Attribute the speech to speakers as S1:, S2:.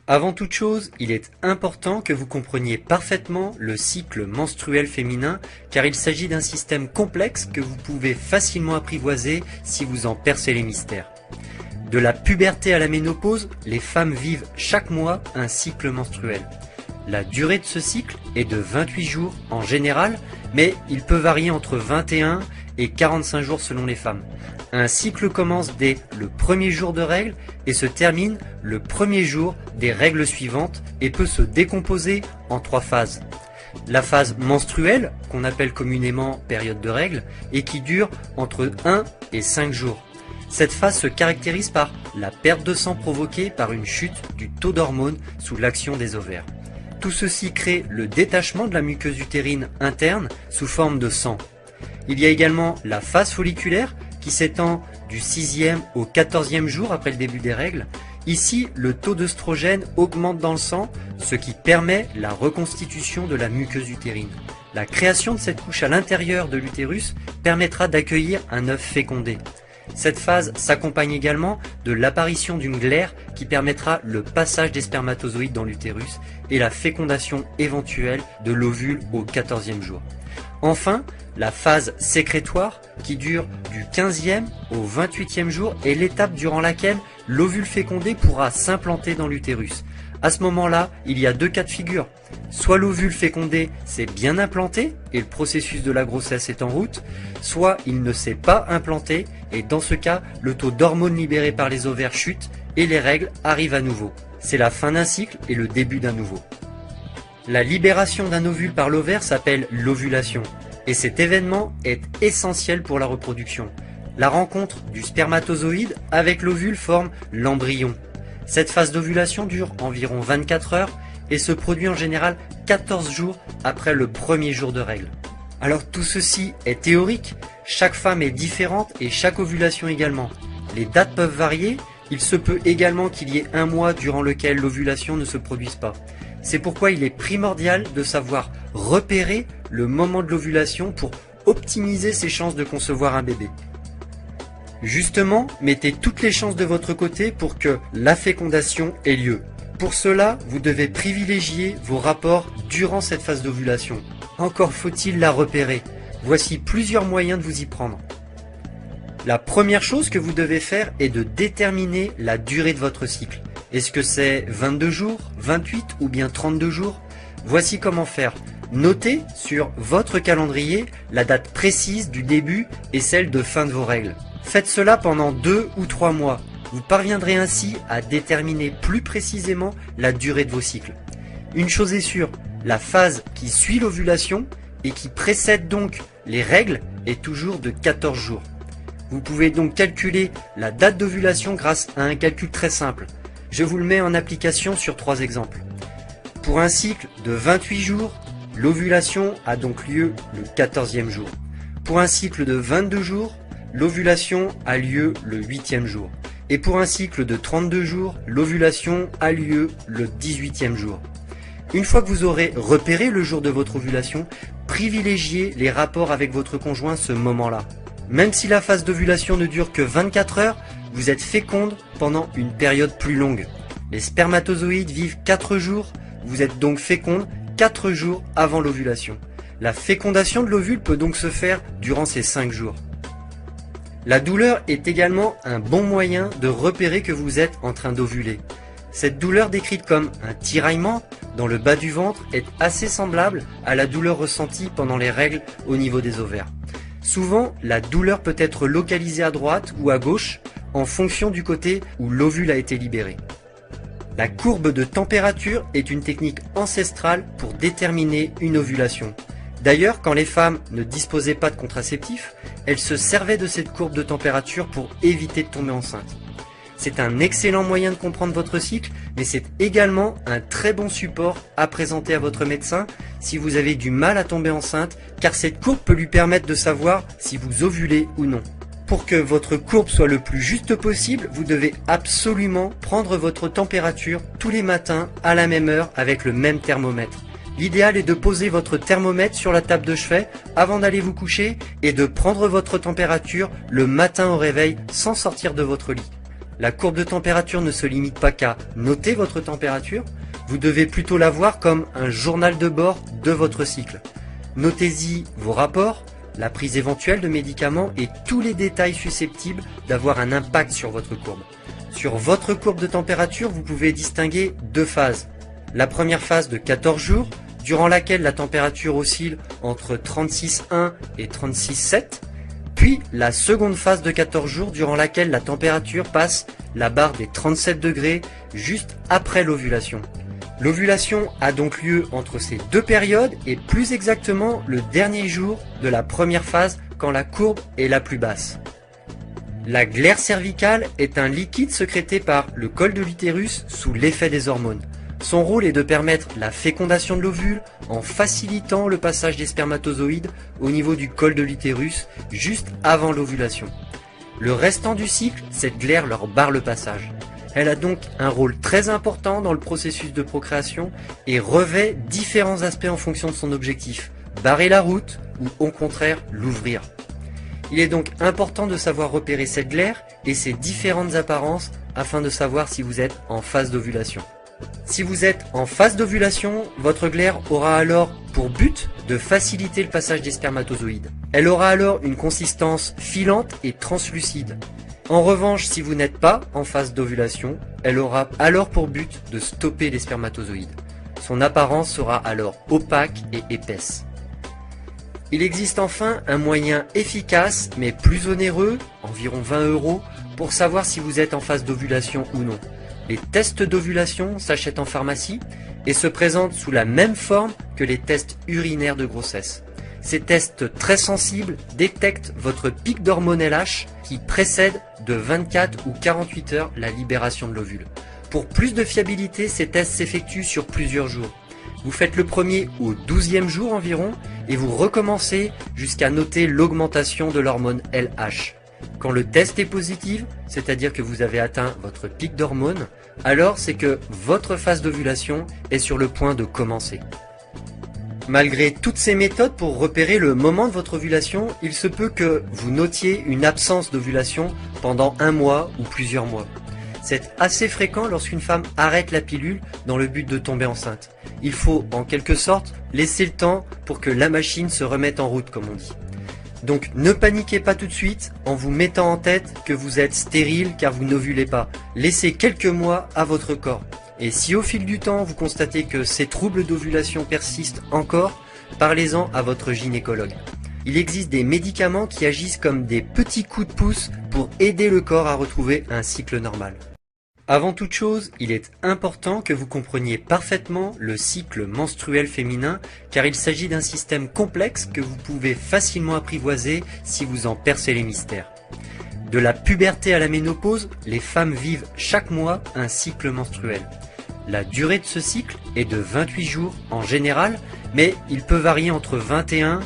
S1: Avant toute chose, il est important que vous compreniez parfaitement le cycle menstruel féminin car il s'agit d'un système complexe que vous pouvez facilement apprivoiser si vous en percez les mystères. De la puberté à la ménopause, les femmes vivent chaque mois un cycle menstruel. La durée de ce cycle est de 28 jours en général, mais il peut varier entre 21 et 45 jours selon les femmes. Un cycle commence dès le premier jour de règles et se termine le premier jour des règles suivantes et peut se décomposer en 3 phases. La phase menstruelle, qu'on appelle communément période de règles, et qui dure entre 1 et 5 jours. Cette phase se caractérise par la perte de sang provoquée par une chute du taux d'hormones sous l'action des ovaires. Tout ceci crée le détachement de la muqueuse utérine interne sous forme de sang. Il y a également la phase folliculaire qui s'étend du 6e au 14e jour après le début des règles. Ici, le taux d'œstrogène augmente dans le sang, ce qui permet la reconstitution de la muqueuse utérine. La création de cette couche à l'intérieur de l'utérus permettra d'accueillir un œuf fécondé. Cette phase s'accompagne également de l'apparition d'une glaire qui permettra le passage des spermatozoïdes dans l'utérus et la fécondation éventuelle de l'ovule au 14e jour. Enfin, la phase sécrétoire qui dure du 15e au 28e jour est l'étape durant laquelle l'ovule fécondé pourra s'implanter dans l'utérus. À ce moment-là, il y a 2 cas de figure. Soit l'ovule fécondé s'est bien implanté et le processus de la grossesse est en route, soit il ne s'est pas implanté et dans ce cas, le taux d'hormones libérées par les ovaires chute et les règles arrivent à nouveau. C'est la fin d'un cycle et le début d'un nouveau. La libération d'un ovule par l'ovaire s'appelle l'ovulation et cet événement est essentiel pour la reproduction. La rencontre du spermatozoïde avec l'ovule forme l'embryon. Cette phase d'ovulation dure environ 24 heures et se produit en général 14 jours après le premier jour de règles. Alors tout ceci est théorique, chaque femme est différente et chaque ovulation également. Les dates peuvent varier, il se peut également qu'il y ait un mois durant lequel l'ovulation ne se produise pas. C'est pourquoi il est primordial de savoir repérer le moment de l'ovulation pour optimiser ses chances de concevoir un bébé. Justement, mettez toutes les chances de votre côté pour que la fécondation ait lieu. Pour cela, vous devez privilégier vos rapports durant cette phase d'ovulation. Encore faut-il la repérer. Voici plusieurs moyens de vous y prendre. La première chose que vous devez faire est de déterminer la durée de votre cycle. Est-ce que c'est 22 jours, 28 ou bien 32 jours? Voici comment faire. Notez sur votre calendrier la date précise du début et celle de fin de vos règles. Faites cela pendant 2 ou 3 mois. Vous parviendrez ainsi à déterminer plus précisément la durée de vos cycles. Une chose est sûre, la phase qui suit l'ovulation et qui précède donc les règles est toujours de 14 jours. Vous pouvez donc calculer la date d'ovulation grâce à un calcul très simple. Je vous le mets en application sur 3 exemples. Pour un cycle de 28 jours, l'ovulation a donc lieu le 14e jour. Pour un cycle de 22 jours, l'ovulation a lieu le 8e jour. Et pour un cycle de 32 jours, l'ovulation a lieu le 18e jour. Une fois que vous aurez repéré le jour de votre ovulation, privilégiez les rapports avec votre conjoint ce moment-là. Même si la phase d'ovulation ne dure que 24 heures, vous êtes féconde pendant une période plus longue. Les spermatozoïdes vivent 4 jours, vous êtes donc féconde 4 jours avant l'ovulation. La fécondation de l'ovule peut donc se faire durant ces 5 jours. La douleur est également un bon moyen de repérer que vous êtes en train d'ovuler. Cette douleur décrite comme un tiraillement dans le bas du ventre est assez semblable à la douleur ressentie pendant les règles au niveau des ovaires. Souvent, la douleur peut être localisée à droite ou à gauche en fonction du côté où l'ovule a été libéré. La courbe de température est une technique ancestrale pour déterminer une ovulation. D'ailleurs, quand les femmes ne disposaient pas de contraceptifs, elles se servaient de cette courbe de température pour éviter de tomber enceinte. C'est un excellent moyen de comprendre votre cycle, mais c'est également un très bon support à présenter à votre médecin si vous avez du mal à tomber enceinte, car cette courbe peut lui permettre de savoir si vous ovulez ou non. Pour que votre courbe soit le plus juste possible, vous devez absolument prendre votre température tous les matins à la même heure avec le même thermomètre. L'idéal est de poser votre thermomètre sur la table de chevet avant d'aller vous coucher et de prendre votre température le matin au réveil sans sortir de votre lit. La courbe de température ne se limite pas qu'à noter votre température, vous devez plutôt la voir comme un journal de bord de votre cycle. Notez-y vos rapports, la prise éventuelle de médicaments et tous les détails susceptibles d'avoir un impact sur votre courbe. Sur votre courbe de température, vous pouvez distinguer deux phases. La première phase de 14 jours, durant laquelle la température oscille entre 36,1 et 36,7, puis la seconde phase de 14 jours durant laquelle la température passe la barre des 37 degrés juste après l'ovulation. L'ovulation a donc lieu entre ces deux périodes et plus exactement le dernier jour de la première phase quand la courbe est la plus basse. La glaire cervicale est un liquide sécrété par le col de l'utérus sous l'effet des hormones. Son rôle est de permettre la fécondation de l'ovule en facilitant le passage des spermatozoïdes au niveau du col de l'utérus juste avant l'ovulation. Le restant du cycle, cette glaire leur barre le passage. Elle a donc un rôle très important dans le processus de procréation et revêt différents aspects en fonction de son objectif, barrer la route ou au contraire l'ouvrir. Il est donc important de savoir repérer cette glaire et ses différentes apparences afin de savoir si vous êtes en phase d'ovulation. Si vous êtes en phase d'ovulation, votre glaire aura alors pour but de faciliter le passage des spermatozoïdes. Elle aura alors une consistance filante et translucide. En revanche, si vous n'êtes pas en phase d'ovulation, elle aura alors pour but de stopper les spermatozoïdes. Son apparence sera alors opaque et épaisse. Il existe enfin un moyen efficace mais plus onéreux, environ 20 €, pour savoir si vous êtes en phase d'ovulation ou non. Les tests d'ovulation s'achètent en pharmacie et se présentent sous la même forme que les tests urinaires de grossesse. Ces tests très sensibles détectent votre pic d'hormone LH qui précède de 24 ou 48 heures la libération de l'ovule. Pour plus de fiabilité, ces tests s'effectuent sur plusieurs jours. Vous faites le premier au 12e jour environ et vous recommencez jusqu'à noter l'augmentation de l'hormone LH. Quand le test est positif, c'est-à-dire que vous avez atteint votre pic d'hormones, alors c'est que votre phase d'ovulation est sur le point de commencer. Malgré toutes ces méthodes pour repérer le moment de votre ovulation, il se peut que vous notiez une absence d'ovulation pendant un mois ou plusieurs mois. C'est assez fréquent lorsqu'une femme arrête la pilule dans le but de tomber enceinte. Il faut en quelque sorte laisser le temps pour que la machine se remette en route comme on dit. Donc ne paniquez pas tout de suite en vous mettant en tête que vous êtes stérile car vous n'ovulez pas. Laissez quelques mois à votre corps. Et si au fil du temps vous constatez que ces troubles d'ovulation persistent encore, parlez-en à votre gynécologue. Il existe des médicaments qui agissent comme des petits coups de pouce pour aider le corps à retrouver un cycle normal. Avant toute chose, il est important que vous compreniez parfaitement le cycle menstruel féminin car il s'agit d'un système complexe que vous pouvez facilement apprivoiser si vous en percez les mystères. De la puberté à la ménopause, les femmes vivent chaque mois un cycle menstruel. La durée de ce cycle est de 28 jours en général, mais il peut varier entre 21